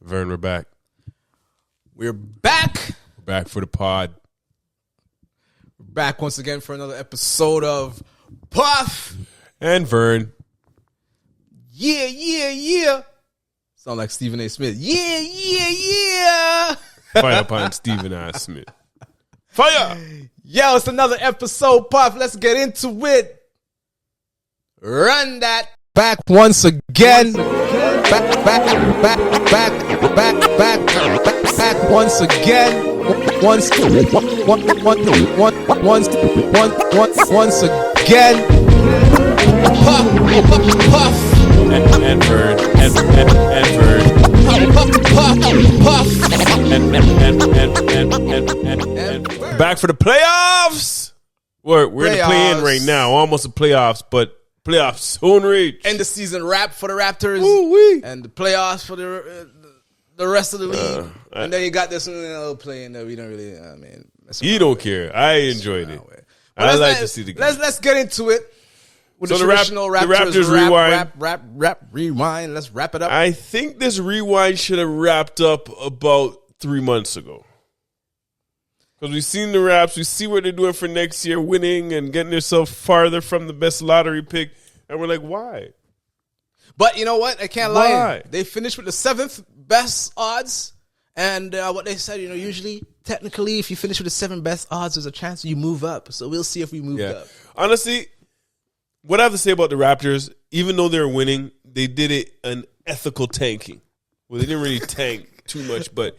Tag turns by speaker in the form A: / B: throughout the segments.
A: Vern, we're back.
B: We're back.
A: We're back for the pod.
B: We're back once again for another episode of Puff
A: and Vern.
B: Yeah. Sound like Stephen A. Smith. Yeah.
A: Fire upon Stephen A. Smith. Fire!
B: Yo, it's another episode, Puff. Let's get into it. Run that. Back once again. Back once again. Once again. Puff.
A: And Vern. And Vern.
B: Puff.
A: And back for the playoffs. We're in the play-in right now. Almost the playoffs, but playoffs soon reach.
B: End the season wrap for the Raptors.
A: Ooh-wee.
B: And the playoffs for the rest of the league. And then you got this little play-in that we don't really,
A: you don't care. I enjoyed it. I like to see the game.
B: Let's get into it. With
A: So
B: the traditional
A: Raptors rewind.
B: Rewind. Let's wrap it up.
A: I think this rewind should have wrapped up about 3 months ago. Because we've seen the Raps. We see what they're doing for next year, winning and getting themselves farther from the best lottery pick. And we're like, why?
B: But you know what? I can't lie. They finished with the 7th best odds. And what they said, usually, technically, if you finish with the 7 best odds, there's a chance you move up. So we'll see if we move up.
A: Honestly, what I have to say about the Raptors, even though they're winning, they did it an ethical tanking. Well, they didn't really tank too much, but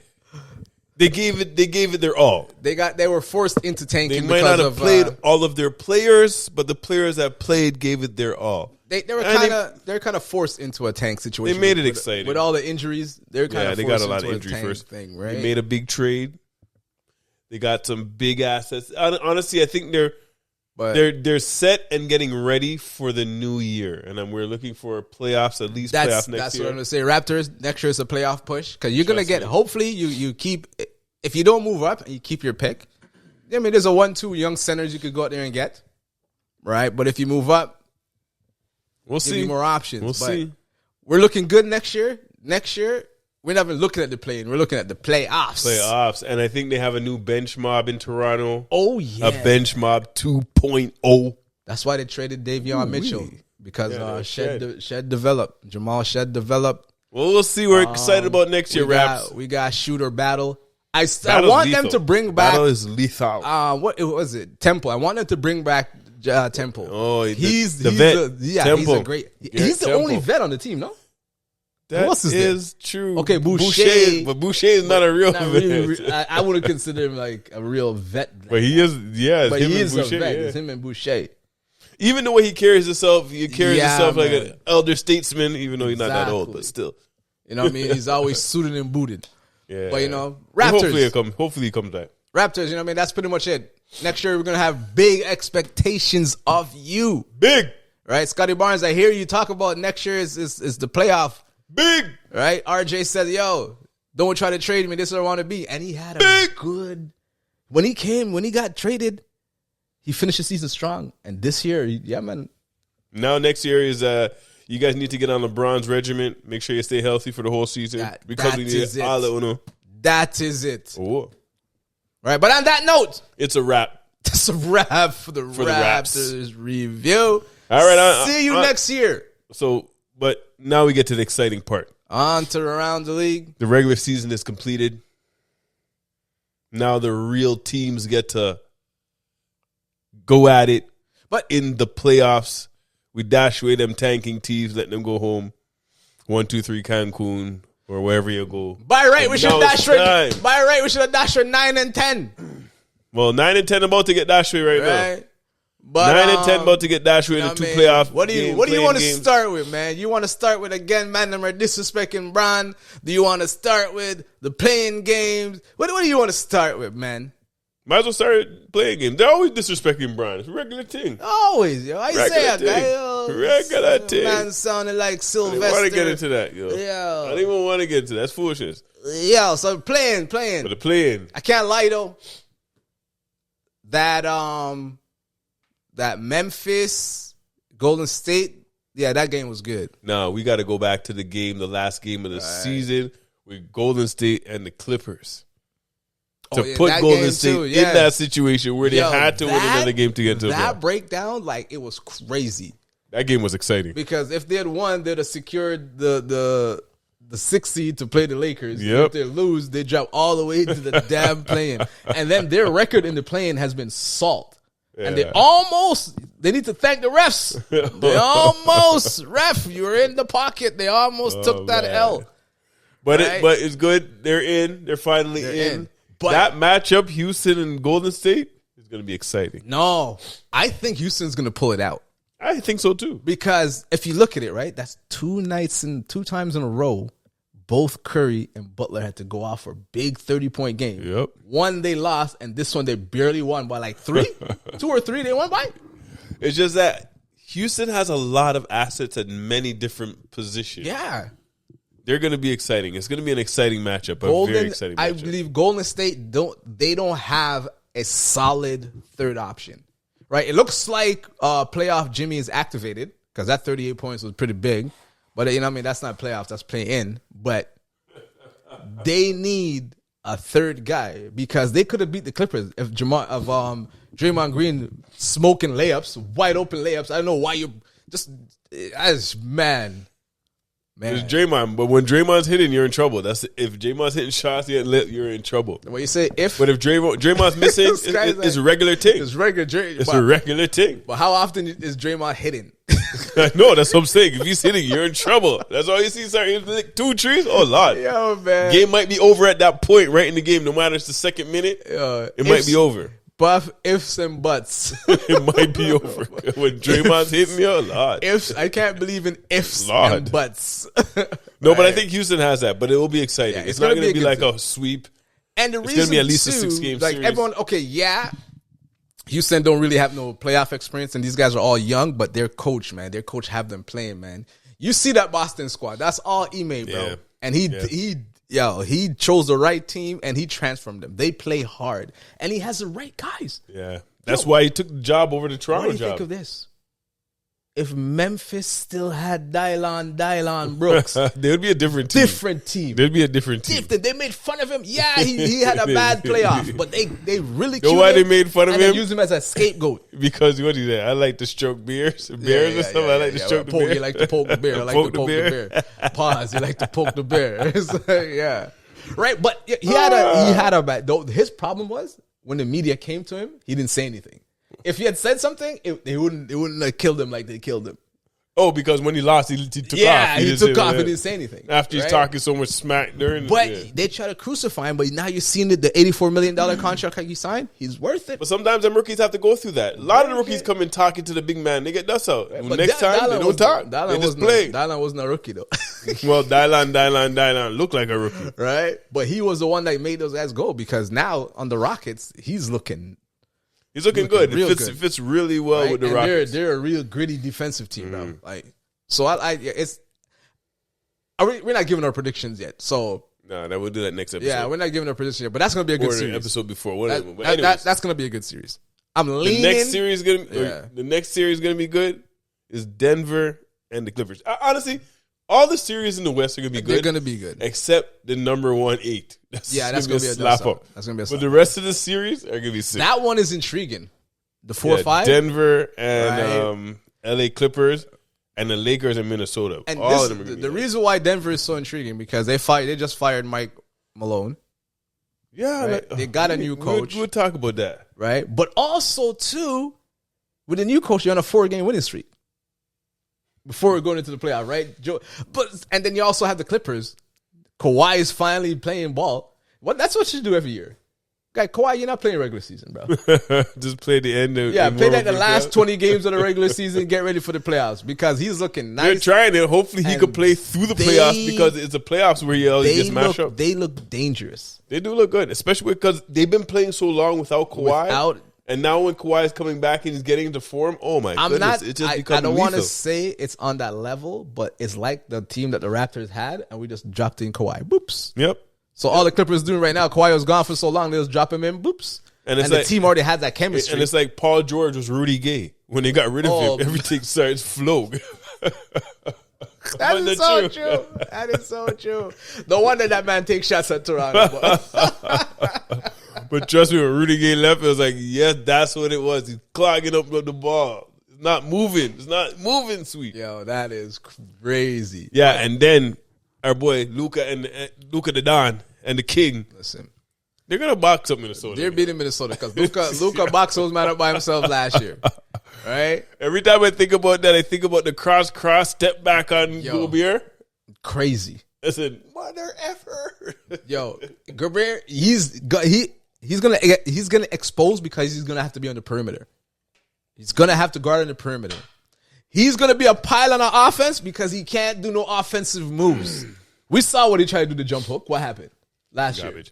A: they gave it their all.
B: They were forced into tanking.
A: They might not have played all of their players, but the players that played gave it their all.
B: They're kind of forced into a tank situation.
A: They made it exciting
B: with all the injuries. They got a lot of injuries first. Right?
A: They made a big trade. They got some big assets. Honestly, I think they're set and getting ready for the new year, and we're looking for playoffs, at least playoffs next year. That's
B: what I'm going to say. Raptors, next year is a playoff push because you're going to get, hopefully, you keep, if you don't move up and you keep your pick, there's a 1-2 young centers you could go out there and get, right? But if you move up,
A: we'll see.
B: More options.
A: We'll see.
B: We're looking good next year. Next year, we're not even looking at the play-in. We're looking at the playoffs.
A: And I think they have a new bench mob in Toronto.
B: Oh, yeah.
A: A bench mob 2.0.
B: That's why they traded Davion Mitchell. Because Shed developed. Jamal Shed developed.
A: Well, we'll see. We're excited about next year, Raps.
B: We got shooter battle. I want them to bring back.
A: Battle is lethal.
B: What was it? Temple. I want them to bring back Temple.
A: Oh,
B: he's
A: the vet.
B: Temple. He's the only vet on the team, no?
A: That is true.
B: Okay, Boucher.
A: But Boucher is not a real vet.
B: I wouldn't consider him like a real vet.
A: But he is,
B: But he is Boucher, a vet. Yeah. It's him and Boucher.
A: Even the way he carries himself, like an elder statesman, even though he's not that old, but still.
B: You know what I mean? He's always suited and booted.
A: Yeah.
B: But, Raptors.
A: Hopefully he comes back.
B: Raptors, you know what I mean? That's pretty much it. Next year, we're going to have big expectations of you.
A: Big.
B: Right? Scotty Barnes, I hear you talk about next year is the playoff.
A: Big.
B: Right? RJ said, yo, don't try to trade me. This is where I want to be. And he had good. When he got traded, he finished the season strong. And this year, man.
A: Now next year is you guys need to get on LeBron's regiment. Make sure you stay healthy for the whole season. Because we need all of uno.
B: That is it.
A: Oh.
B: Right, but on that note,
A: it's a wrap.
B: It's a wrap for the Raptors review.
A: All right,
B: see you next year.
A: So, but now we get to the exciting part.
B: On to around the league.
A: The regular season is completed. Now the real teams get to go at it. But in the playoffs, we dash away them tanking teams, let them go home. 1, 2, 3 Cancun. Or wherever you go.
B: By right, we should have dashed for 9 and 10.
A: Well, 9 and 10 about to get dashed away right now.
B: But
A: 9 and 10 about to get dashed away in the 2 playoff.
B: What do you want to start with, man? You want to start with, again, man, them are disrespecting Bron? Do you want to start with the playing games? What do you want to start with, man?
A: Might as well start playing games. They're always disrespecting Bron. It's a regular thing.
B: Always, yo. I say that, guy.
A: Regular thing.
B: Man sounding like Sylvester.
A: I don't want to get into that, yo.
B: Yeah.
A: I don't even want to get into that. That's foolishness.
B: Yeah, so playing.
A: But the playing.
B: I can't lie, though. That Memphis, Golden State, yeah, that game was good.
A: No, we got to go back to the last game of the season, with Golden State and the Clippers to put
B: that
A: Golden State
B: too,
A: in that situation where they had to win another game to get to
B: that breakdown. Like, it was crazy.
A: That game was exciting
B: because if they had won, they'd have secured the 6th seed to play the Lakers.
A: Yep.
B: If they lose, they drop all the way to the damn play-in. And then their record in the play-in has been salt. Yeah. And they need to thank the refs. They almost, ref, you were in the pocket. They almost took that L.
A: But it's good. They're in. They're finally in. But that matchup, Houston and Golden State, is going to be exciting.
B: No, I think Houston's going to pull it out.
A: I think so too.
B: Because if you look at it, right, that's 2 times in a row, both Curry and Butler had to go off for a big 30-point game.
A: Yep.
B: One they lost, and this one they barely won by like 3. 2 or 3 they won by.
A: It's just that Houston has a lot of assets at many different positions.
B: Yeah.
A: They're going to be exciting. It's going to be an exciting matchup. Very exciting matchup.
B: I believe Golden State don't have a solid third option. Right? It looks like playoff Jimmy is activated because that 38 points was pretty big. But, that's not playoffs. That's play-in. But they need a third guy because they could have beat the Clippers if Draymond Green smoking layups, wide open layups. I don't know why you just man.
A: It's Draymond, but when Draymond's hitting, you're in trouble. If Draymond's hitting shots, you're in trouble.
B: What you say?
A: But if Draymond's missing, it's a regular thing.
B: It's regular.
A: It's a regular thing.
B: But how often is Draymond hitting?
A: No, that's what I'm saying. If he's hitting, you're in trouble. That's all you see. Sorry, like 2 trees. Oh Lord,
B: yo man,
A: game might be over at that point, right in the game. No matter it's the second minute, it might be over.
B: Buff ifs and buts.
A: It might be over when Draymond's hitting me. Oh Lord,
B: ifs. I can't believe in ifs and buts.
A: No, but I think Houston has that. But it will be exciting. It's not going to be like a sweep.
B: And the
A: it's
B: reason
A: going to be at least a 6-game
B: like
A: series.
B: Everyone, Houston don't really have no playoff experience, and these guys are all young, but their coach have them playing, man. You see that Boston squad? That's all Ime, bro.
A: Yeah.
B: And he chose the right team and he transformed them. They play hard, and he has the right guys.
A: Yeah, that's why he took the job over the Toronto
B: job. What do you think of this? If Memphis still had Dillon Brooks,
A: there would be a different team. There'd be a different team.
B: They made fun of him. Yeah, he had a bad playoff, but they really.
A: You know why they made fun of him?
B: And used him as a scapegoat.
A: Because what he said, I like to stroke bears or something. I like to stroke the bear.
B: You like to poke the bear. I like to poke the bear. Pause. You like to poke the bear. Yeah, right. But he had a bad. His problem was when the media came to him, he didn't say anything. If he had said something, it wouldn't have killed him like they killed him.
A: Oh, because when he lost, he took off.
B: Yeah, he took off and didn't say anything.
A: After he's talking so much smack during.
B: But they try to crucify him. But now you've seen the $84 million contract he signed. He's worth it.
A: But sometimes them rookies have to go through that. A lot of the rookies come in talking to the big man. They get dust out. Well, next time, they don't talk. They just play.
B: Dillon wasn't a rookie, though.
A: Well, Dillon looked like a rookie.
B: Right? But he was the one that made those guys go because now on the Rockets, he's looking
A: good. It fits really well with the Rockets.
B: They're a real gritty defensive team, bro. Like, so we're not giving our predictions yet. So
A: no, we'll do that next episode.
B: Yeah, we're not giving our predictions yet, but that's gonna be a good series.
A: Episode before, whatever.
B: That's gonna be a good series. I'm leaning.
A: The next series gonna be good. Is Denver and the Clippers. Honestly, all the series in the West are gonna be good.
B: They're gonna be good,
A: except the number 1-8. That's gonna be a slap up.
B: That's gonna be a slap.
A: But the rest of the series are gonna be sick.
B: That one is intriguing. The 4-5,
A: Denver and LA Clippers, and the Lakers and Minnesota.
B: And
A: all of them are gonna be
B: the reason why Denver is so intriguing because they just fired Mike Malone.
A: Yeah,
B: right? They got a new coach.
A: We'll talk about that,
B: right? But also too, with a new coach, you're on a 4-game winning streak. Before we're going into the playoff, right? And then you also have the Clippers. Kawhi is finally playing ball. That's what you do every year. Guy, Kawhi, you're not playing regular season, bro.
A: Just play the end of
B: play like the last 20 games of the regular season, get ready for the playoffs because he's looking nice.
A: They're trying it. Hopefully he could play through the playoffs because it's the playoffs where he always gets mashed up.
B: They look dangerous.
A: They do look good, especially because they've been playing so long without Kawhi. And now when Kawhi is coming back and he's getting into form, oh my goodness, it just becomes
B: I don't want to say it's on that level, but it's like the team that the Raptors had, and we just dropped in Kawhi. Boops.
A: Yep.
B: So all the Clippers doing right now, Kawhi was gone for so long, they just drop him in. Boops. And the team already had that chemistry.
A: And it's like Paul George was Rudy Gay. When they got rid of him, everything starts flow.
B: That is so true. That is so true. No wonder that man takes shots at Toronto.
A: But trust me, when Rudy Gay left, it was like, yes, that's what it was. He's clogging up the ball. It's not moving. It's not moving, sweet.
B: Yo, that is crazy.
A: Yeah, and then our boy Luka and Luka the Don and the King.
B: Listen,
A: they're gonna box up Minnesota.
B: They're beating Minnesota because Luka boxed those man up by himself last year. Right?
A: Every time I think about that, I think about the cross step back on Gobert.
B: Crazy.
A: I said, mother effer.
B: Yo, Gobert, he's gonna expose because he's gonna have to be on the perimeter. He's gonna have to guard on the perimeter. He's gonna be a pile on offense because he can't do no offensive moves. We saw what he tried to do the jump hook. What happened last year?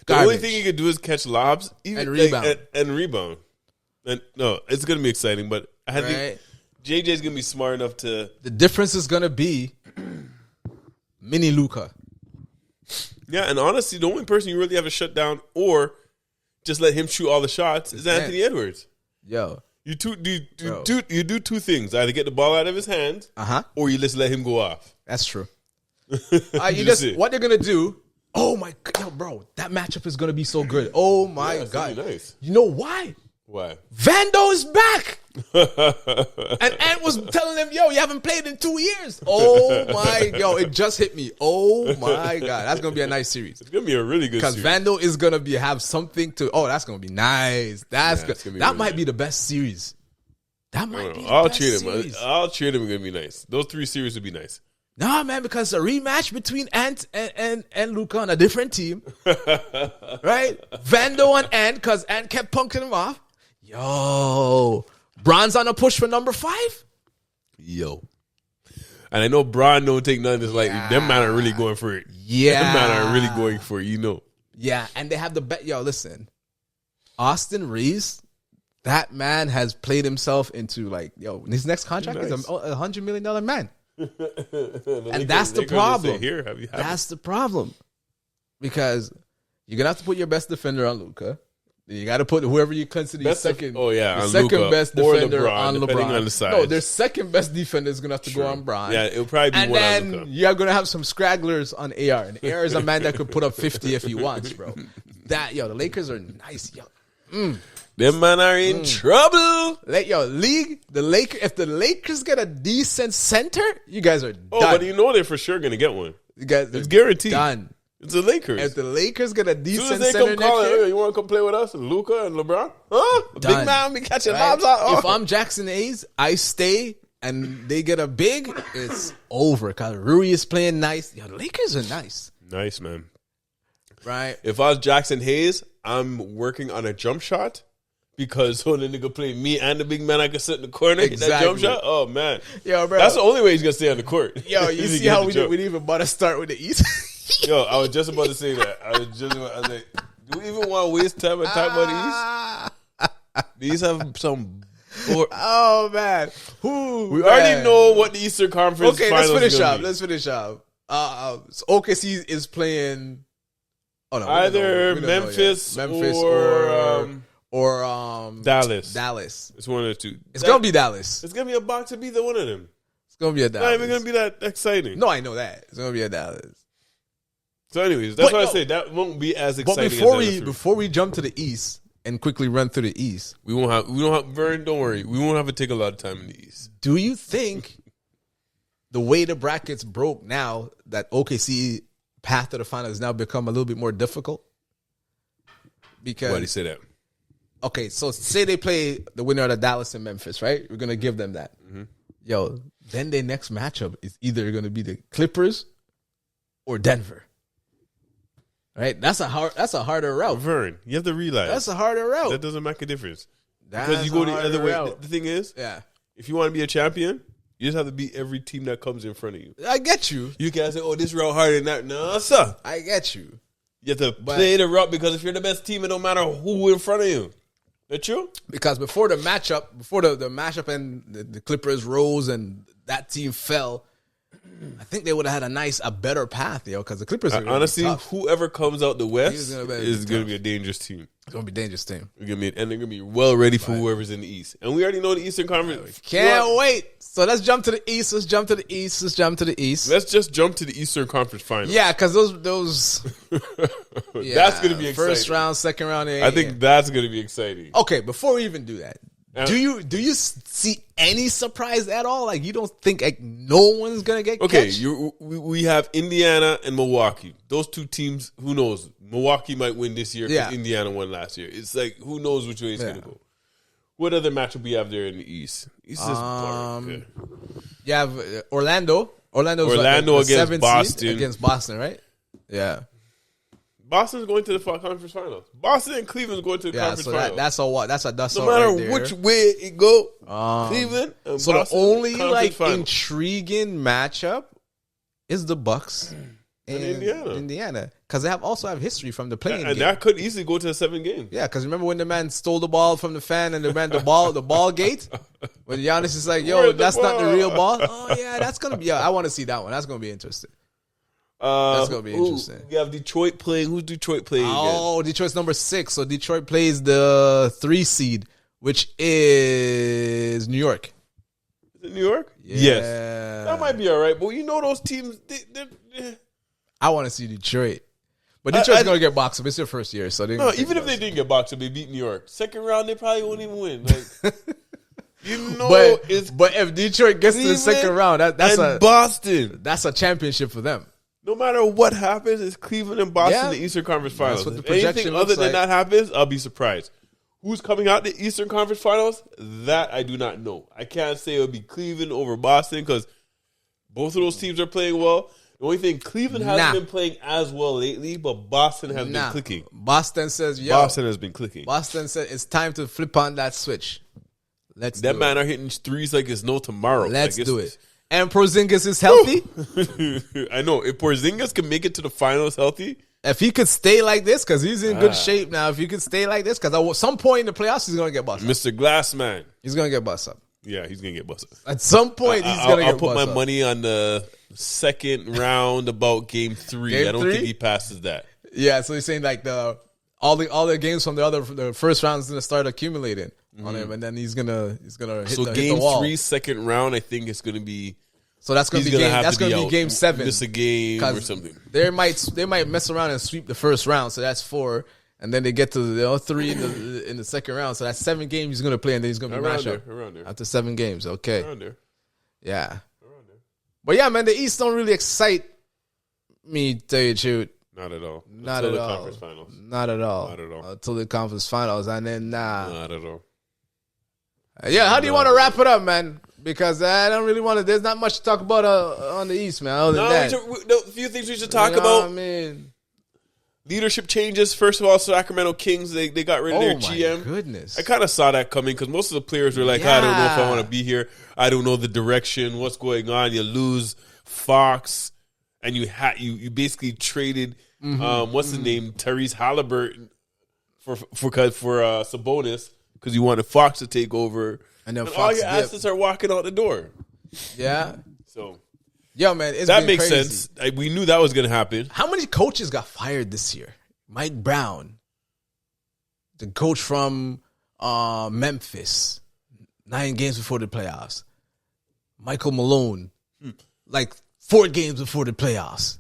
A: The only thing he could do is catch lobs, even
B: and rebound.
A: And rebound. And no, it's gonna be exciting, but I think JJ's gonna be smart enough to.
B: The difference is gonna be mini Luka.
A: Yeah, and honestly, the only person you really have to shut down or just let him shoot all the shots is Anthony Edwards.
B: Yo,
A: you do two things: either get the ball out of his hands, or you just let him go off.
B: That's true. What they're gonna do? Oh my god, bro, that matchup is gonna be so good. Oh my god,
A: nice.
B: You know why?
A: Why?
B: Vando is back. And Ant was telling him, yo, you haven't played in 2 years. Oh my, it just hit me. Oh my God. That's going to be a nice series.
A: It's going to be a really good series.
B: Because Vando is going to have something to, that's going to be nice. That might be the best series. That might be the best series.
A: I'll treat him. Going to be nice. Those 3 series would be nice.
B: Nah, man, because a rematch between Ant and Luka on a different team. Right? Vando and Ant, because Ant kept punking him off. Yo, Bron's on a push for number 5.
A: Yo, and I know Bron don't take none of this lightly. Them man are really going for it.
B: Yeah,
A: them man are really going for it.
B: Yeah, and they have the bet. Yo, listen, Austin Reeves, that man has played himself into his next contract is $100 million man, and that's the problem. That's the problem because you're gonna have to put your best defender on Luka. You got to put whoever you consider your second best defender on LeBron. On the no, their second best defender is going to have to go on Bron.
A: Yeah, it'll probably be
B: and
A: one
B: then
A: on Luka.
B: You're going to have some stragglers on AR. And AR is a man that could put up 50 if he wants, bro. The Lakers are nice, yo.
A: Them man are in trouble.
B: If the Lakers get a decent center, you guys are done.
A: But they're for sure going to get one.
B: You guys
A: it's guaranteed.
B: Done.
A: It's the Lakers.
B: If the Lakers get a decent
A: center
B: next year,
A: you want to come play with us, Luka and LeBron? Huh?
B: Done.
A: Big man be catching lobs out.
B: If I'm Jackson Hayes, I stay and they get a big, it's over. Because Rui is playing nice. The Lakers are nice.
A: Nice, man.
B: Right.
A: If I was Jackson Hayes, I'm working on a jump shot. Because so the nigga play me and the big man, I can sit in the corner and that jump shot. Oh, man.
B: Yo, bro.
A: That's the only way he's going to stay on the court.
B: Yo, you see how we didn't even bother start with the East?
A: Yo, I was just about to say that. I was like, do we even want to waste time and talk about the East? These have some...
B: Oh, man.
A: We already know what the Eastern Conference finals
B: Let's finish up. So OKC is playing...
A: either Memphis
B: or
A: Dallas.
B: Dallas.
A: It's one of the two.
B: It's going to be Dallas.
A: It's going to be a box of either one of them.
B: It's going to be a Dallas.
A: Not even going to be that exciting.
B: No, I know that. It's going to be a Dallas.
A: So anyways, that's what I say. That won't be as exciting.
B: But before we jump to the East and quickly run through the East,
A: we don't have Vern, don't worry. We won't have to take a lot of time in the East.
B: Do you think the way the brackets broke now that OKC path to the finals has now become a little bit more difficult? Because
A: why do you say that?
B: Okay, so say they play the winner of the Dallas and Memphis, right? We're gonna give them that. Mm-hmm. Yo, then their next matchup is either gonna be the Clippers or Denver. Right? That's a harder route.
A: Vern, you have to realize
B: that's a harder route.
A: That doesn't make a difference. Because you go the other way. The thing is, if you want to be a champion, you just have to beat every team that comes in front of you.
B: I get you.
A: You can't say, this route harder than that. No, sir.
B: I get you.
A: You have to play the route because if you're the best team, it don't matter who in front of you. That true?
B: Because before the matchup and the Clippers rose and that team fell, I think they would have had a better path, because the Clippers are
A: honestly,
B: tough.
A: Whoever comes out the West is going to be a dangerous team.
B: It's going to be a dangerous team.
A: And they're going to be well ready for whoever's in the East. And we already know the Eastern Conference.
B: Can't wait. So let's jump to the East. Let's jump to the East.
A: Let's just jump to the Eastern Conference Finals.
B: Yeah, because those
A: that's going to be exciting.
B: First round, second round.
A: I think that's going to be exciting.
B: Okay, before we even do that, do you see any surprise at all? Like, you don't think like no one's gonna get catch?
A: We have Indiana and Milwaukee. Those two teams, who knows? Milwaukee might win this year because Indiana won last year. It's like, who knows which way it's gonna go. What other matchup we have there in the East? East is boring.
B: You have Orlando. Orlando
A: against Boston.
B: Against Boston, right? Yeah.
A: Boston's going to the conference finals. Boston and Cleveland's going to the conference finals.
B: That's a dust.
A: No matter which way it go, Cleveland and
B: so
A: Boston,
B: the only
A: finals.
B: intriguing matchup is the Bucks and Indiana, because they also have history from the playing game.
A: That could easily go to 7 games.
B: Yeah, because remember when the man stole the ball from the fan and the man the ball gate? When Giannis is like, "Yo, that's not the real ball." Oh yeah, that's gonna be. Yeah, I want to see that one. That's gonna be interesting. That's gonna be interesting.
A: You have Detroit playing. Who's Detroit playing again?
B: Oh, Detroit's number 6. So Detroit plays the 3 seed, which is New York.
A: Is it New York?
B: Yeah.
A: Yes. That might be all right. But you know those teams.
B: I want to see Detroit. But Detroit's going to get boxed up. It's their first year. So
A: even if they didn't get boxed up, they beat New York. Second round, they probably won't even win. Like,
B: but if Detroit gets to the second round,
A: Boston.
B: That's a championship for them.
A: No matter what happens, it's Cleveland and Boston in the Eastern Conference Finals. If anything other than that happens, I'll be surprised. Who's coming out the Eastern Conference Finals? That I do not know. I can't say it'll be Cleveland over Boston because both of those teams are playing well. The only thing, Cleveland hasn't been playing as well lately, but Boston has been clicking.
B: Boston has been clicking. Boston said it's time to flip on that switch.
A: That man are hitting threes like it's no tomorrow.
B: Let's do it. And Porzingis is healthy.
A: I know. If Porzingis can make it to the finals healthy.
B: If he could stay like this, because he's in good shape now. If he could stay like this, because at some point in the playoffs, he's going to get busted.
A: Mr. Glassman.
B: He's going to get busted up.
A: Yeah, he's going to get busted.
B: At some point, he's going to get busted up.
A: I'll put my money on the second round about game 3. I don't think he passes that.
B: Yeah, so he's saying like all the games from the first round is going to start accumulating on him, and then he's gonna hit the wall.
A: Game 3, second round, I think it's gonna be.
B: So that's gonna be game 7.
A: Miss a game or something.
B: They might mess around and sweep the first round, so that's 4, and then they get to the 3 in the second round. So that's 7 games he's gonna play, and then he's gonna be mashed up
A: around there
B: after 7 games. Okay,
A: around there.
B: Yeah, around there. But yeah, man, the East don't really excite me. Tell you the truth.
A: Not at all.
B: Not at all.
A: Conference finals.
B: Not at all. Until the conference finals, and then
A: Not at all.
B: Yeah, how do you want to wrap it up, man? Because I don't really want to. There's not much to talk about on the East, man. Other than that,
A: a few things we should talk about.
B: I mean,
A: leadership changes. First of all, Sacramento Kings they got rid of their GM.
B: Oh my goodness!
A: I kind of saw that coming because most of the players were like, I don't know if I want to be here. I don't know the direction. What's going on? You lose Fox, and you basically traded what's the name, Tyrese Halliburton for Sabonis. Because you wanted Fox to take over, and then all your assets are walking out the door.
B: Yeah.
A: So,
B: yo, man,
A: that makes sense. We knew that was going to happen.
B: How many coaches got fired this year? Mike Brown, the coach from Memphis, 9 games before the playoffs. Michael Malone, like 4 games before the playoffs.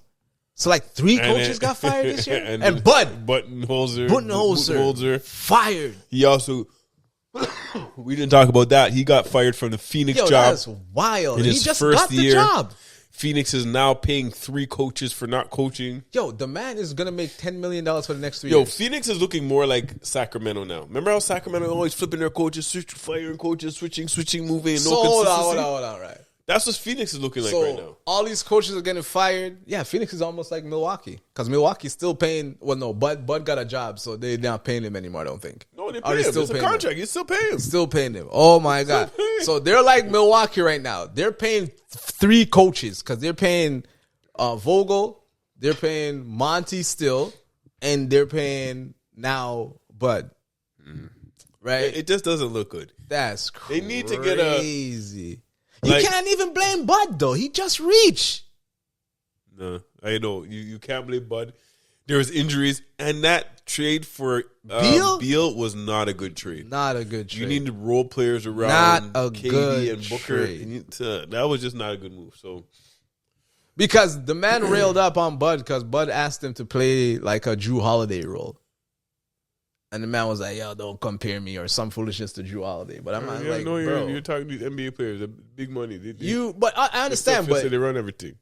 B: So like 3 coaches got fired this year, and Budenholzer fired.
A: He also. We didn't talk about that. He got fired from the Phoenix job.
B: That's wild. He just got the job.
A: Phoenix is now paying 3 coaches for not coaching.
B: Yo, the man is going to make $10 million for the next 3 years.
A: Phoenix is looking more like Sacramento now. Remember how Sacramento always flipping their coaches, firing coaches, switching, moving, no consistency?
B: Hold on, right.
A: That's what Phoenix is looking like right now.
B: All these coaches are getting fired. Yeah, Phoenix is almost like Milwaukee. Because Milwaukee's still paying. Well, no, Bud got a job, so they're not paying him anymore, I don't think.
A: No, they're paying him. It's a contract. You're still paying him.
B: Still paying him. Oh, my God. So they're like Milwaukee right now. They're paying 3 coaches because they're paying Vogel, they're paying Monty still, and they're paying now Bud. Right?
A: It just doesn't look good.
B: That's crazy.
A: They need to get
B: crazy. You can't even blame Bud, though. He just reached.
A: No, I know. You can't blame Bud. There was injuries, and that trade for Beal was not a good trade.
B: Not a good trade.
A: You need to roll players around.
B: Not a
A: KD
B: good
A: and Booker.
B: trade.
A: That was just not a good move. So
B: because the man railed up on Bud because Bud asked him to play like a Drew Holiday role. And the man was like, yo, don't compare me or some foolishness to Drew Holiday. But I'm not like,
A: no,
B: bro.
A: you're talking to these NBA players, big money.
B: But I understand, but
A: they run everything.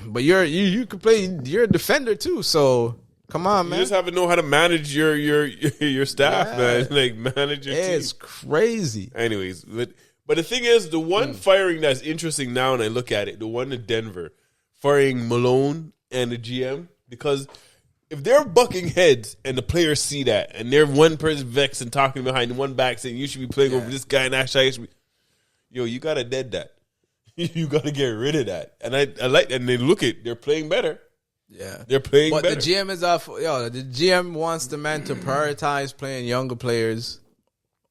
B: But you can play. You're a defender too, so come on, man.
A: You just have to know how to manage your staff, man. Like manage your team.
B: It's crazy.
A: Anyways, but the thing is, the one firing that's interesting now, and I look at it, the one in Denver, firing Malone and the GM, because if they're bucking heads and the players see that, and they're one person vexed and talking behind the one back saying you should be playing over this guy and that guy, you gotta dead that. You got to get rid of that. And I like that. And they look at, they're playing better.
B: Yeah.
A: They're playing better.
B: But the GM is off. The GM wants the man to prioritize playing younger players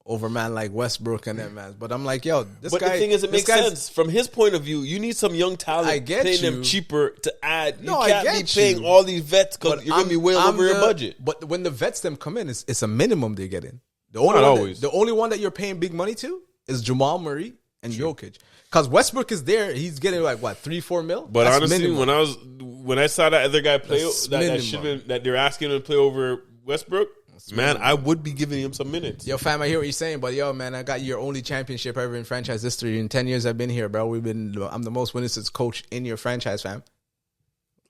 B: over man like Westbrook and that man. But I'm like, this guy.
A: But the thing is, it makes sense. From his point of view, you need some young talent.
B: I get
A: paying
B: you.
A: them cheaper to add. You
B: No,
A: can't
B: I
A: be
B: get
A: paying
B: you.
A: all these vets because you're going to be way over your budget.
B: But when the vets them come in, it's a minimum they're getting. The only one that you're paying big money to is Jamal Murray and Jokic. Because Westbrook is there, he's getting like what, 3-4 mil?
A: But
B: that's
A: honestly,
B: minimum.
A: when I saw that other guy play
B: That's
A: that they're asking him to play over Westbrook, man, I would be giving him some minutes.
B: Yo, fam, I hear what you're saying, but yo, man, I got your only championship ever in franchise history. In 10 years I've been here, bro. I'm the most winningest coach in your franchise, fam.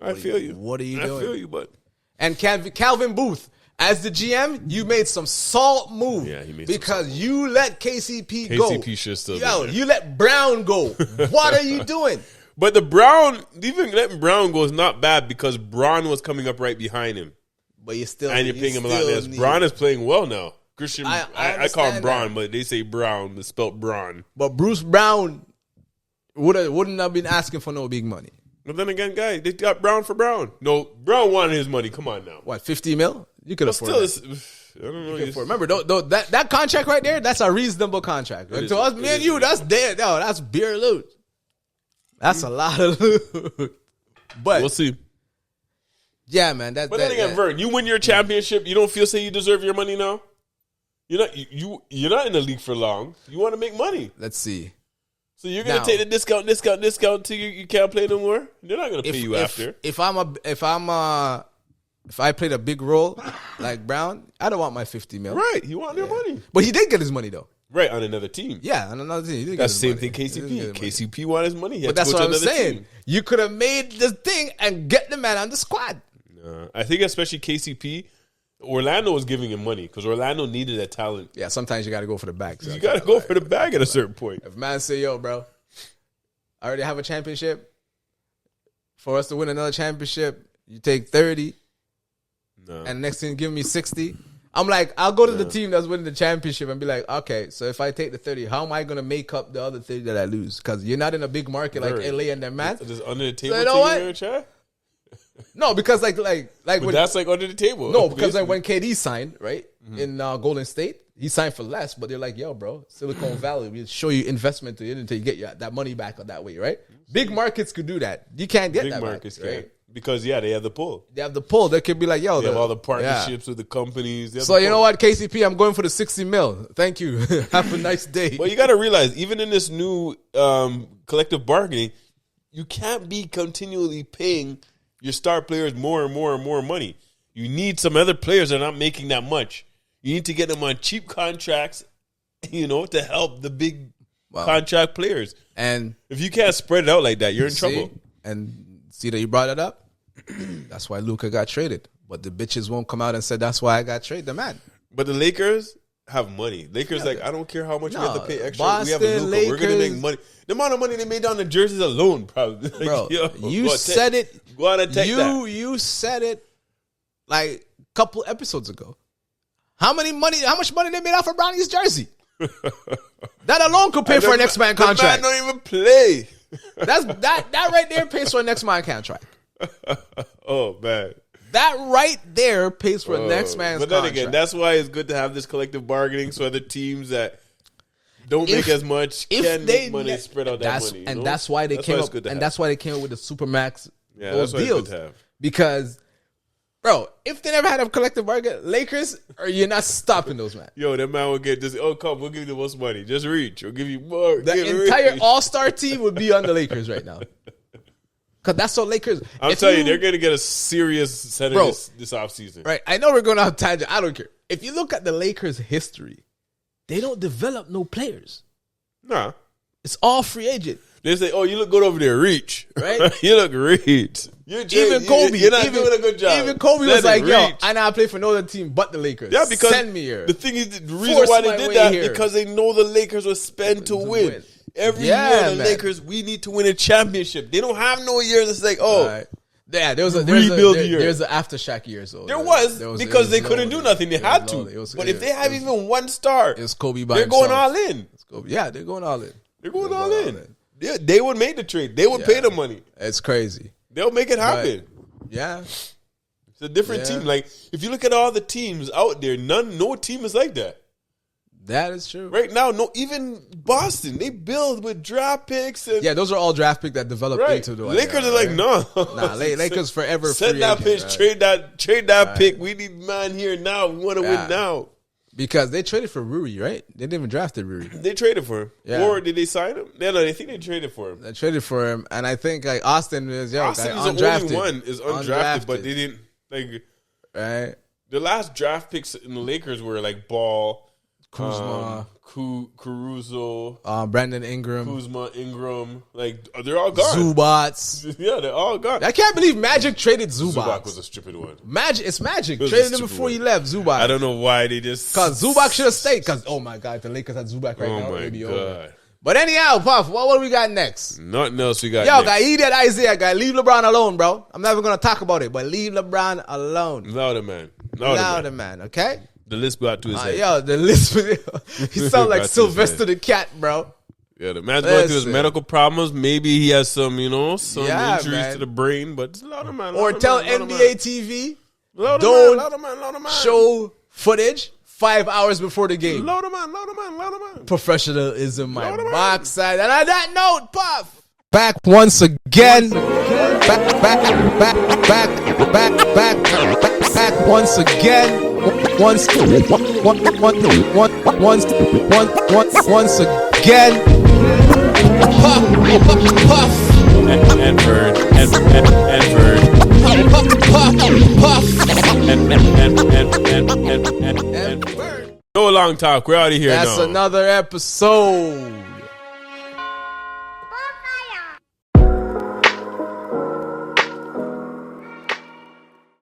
A: I feel you.
B: What are you doing?
A: I feel you, but
B: and Calvin Booth, as the GM, you made some salt move.
A: Yeah, he made
B: because
A: some
B: you let KCP go.
A: KCP should still be there.
B: You let Brown go. What are you doing?
A: But even letting Brown go is not bad because Braun was coming up right behind him.
B: But you're paying
A: him a lot less. Braun is playing well now. Christian, I call him Braun,
B: that.
A: but they say Brown. It's spelled Braun.
B: But Bruce Brown wouldn't have been asking for no big money.
A: But then again, guy, they got Brown for Brown. No, Brown wanted his money. Come on now.
B: What, 50 mil? You could afford it.
A: I don't know.
B: Remember, that contract right there, that's a reasonable contract. And to us, me and you, that's dead. No, that's beer loot. That's a lot of loot. But
A: we'll see.
B: Yeah, man.
A: But then again, Vern, you win your championship. You don't say you deserve your money now? You're not in the league for long. You want to make money.
B: Let's see.
A: So you're gonna take the discount till you can't play no more? They're not gonna pay you after.
B: If I played a big role like Brown, I don't want my 50 mil.
A: Right, you want your money.
B: But he did get his money though.
A: Right, on another team.
B: Yeah, on another team.
A: That's the same thing KCP. KCP wanted his money.
B: But that's what I'm saying. Team. You could have made the thing and get the man on the squad.
A: I think especially KCP, Orlando was giving him money because Orlando needed that talent.
B: Yeah, sometimes you got to go for the bag.
A: You got to go for the bag at a certain point.
B: If man say, yo, bro, I already have a championship. For us to win another championship, you take 30. No. And next thing, give me 60. I'm like, I'll go to the team that's winning the championship and be like, okay, so if I take the 30, how am I going to make up the other 30 that I lose? Because you're not in a big market like LA and them, man.
A: Just under the table
B: so you know what? No, because like when,
A: that's like under the table.
B: No, because like when KD signed, right, in Golden State, he signed for less, but they're like, yo, bro, Silicon Valley, we'll show you investment to it until you get that money back that way, right? Big markets could do that. You can't get
A: big
B: that
A: markets
B: back, right?
A: Because, they have the pull.
B: They have the pull. They could be like, yo.
A: They have all the partnerships with the companies.
B: So, you know what, KCP, I'm going for the 60 mil. Thank you. Have a nice day.
A: Well, you got to realize, even in this new collective bargaining, you can't be continually paying your star players more and more and more money. You need some other players that are not making that much. You need to get them on cheap contracts, to help the big contract players. And if you can't spread it out like that, you're in trouble.
B: And see that you brought it up? That's why Luka got traded. But the bitches won't come out and say that's why I got traded, the man.
A: But the Lakers have money. Lakers I don't care how much we have to pay extra.
B: Boston,
A: we have Luka.
B: Lakers,
A: we're going to make money. The amount of money they made on the jerseys alone, probably.
B: Bro, you said it.
A: Go out and take that.
B: You said it like a couple episodes ago. How much money they made off of Brownie's jersey? That alone could pay for an X-Man contract.
A: The man don't even play.
B: That right there pays for a next man contract.
A: Oh man.
B: That right there pays for a next man's contract. But then again,
A: that's why it's good to have this collective bargaining so other teams that don't make as much can make money spread out that money.
B: And that's why they came up with the Supermax those deals. Because Bro, if they never had a collective bargain, Lakers, or you're not stopping those, man.
A: Yo, that man will get this. Oh, come, we'll give you the most money. Just reach. We'll give you more.
B: The entire All-Star team would be on the Lakers right now. Because that's what Lakers...
A: I'm telling you, they're going to get a serious set of this offseason.
B: Right. I know we're going off tangent. I don't care. If you look at the Lakers' history, they don't develop no players.
A: Nah.
B: It's all free agent.
A: They say, oh, you look good over there. Reach.
B: Right?
A: You look reach.
B: Even Kobe.
A: You're not doing a good job.
B: Even Kobe was like, yo, I now play for no other team but the Lakers.
A: Yeah, because
B: send me here.
A: The thing is, the reason why they did that because they know the Lakers will spend to win. Every year, the Lakers, we need to win a championship. They don't have no years. It's like, oh.
B: Right. Yeah, there's an aftershock year. So
A: there was because they couldn't do nothing. They had to. But if they have even one star,
B: it's Kobe by
A: they're
B: himself.
A: going all in.
B: Yeah, they're going all in.
A: They're going all in. Yeah, they would make the trade. They would pay the money.
B: It's crazy.
A: They'll make it happen.
B: But, yeah.
A: It's a different team. Like, if you look at all the teams out there, no team is like that.
B: That is true.
A: Right now, even Boston, they build with draft picks. And,
B: yeah, those are all draft picks that developed into the
A: Lakers are like, no.
B: Nah, Lakers forever.
A: Set that pitch, trade that pick. We need man here now. We want to win now.
B: Because they traded for Rui, right? They didn't even draft Rui.
A: They traded for him. Yeah. Or did they sign him? No, I think they traded for him.
B: They traded for him. And I think like Austin is
A: Austin the only one is undrafted, but they didn't
B: right.
A: The last draft picks in the Lakers were like Ball,
B: Kuzma,
A: Caruso,
B: Brandon Ingram,
A: Ingram, like they're all gone.
B: Zubats,
A: yeah, they're all gone.
B: I can't believe Magic traded Zubats.
A: Zubac was a stupid one.
B: It's Magic traded him before he left. Zubac.
A: I don't know why they just
B: because Zubac should have stayed. Because oh my god, the Lakers had Zubac right now.
A: Oh my god.
B: Over. But anyhow, Puff, what do we got next?
A: Nothing else we got.
B: Yo, guy, eat that Isaiah guy. Leave LeBron alone, bro. I'm never gonna talk about it, but leave LeBron alone.
A: Louder man.
B: Okay.
A: The list got to his head.
B: Yo, the list. He sounds like Sylvester the Cat, bro.
A: Yeah, the man's going through his medical problems. Maybe he has some, injuries to the brain, but it's louder man.
B: Or tell NBA TV, don't show footage 5 hours before the game.
A: Louder man.
B: Professionalism, my backside. And on that note, Puff. Back once again. Back once again. Once again. Puff.
A: And Vern. And Vern. No long talk. We're out of here now.
B: That's another episode.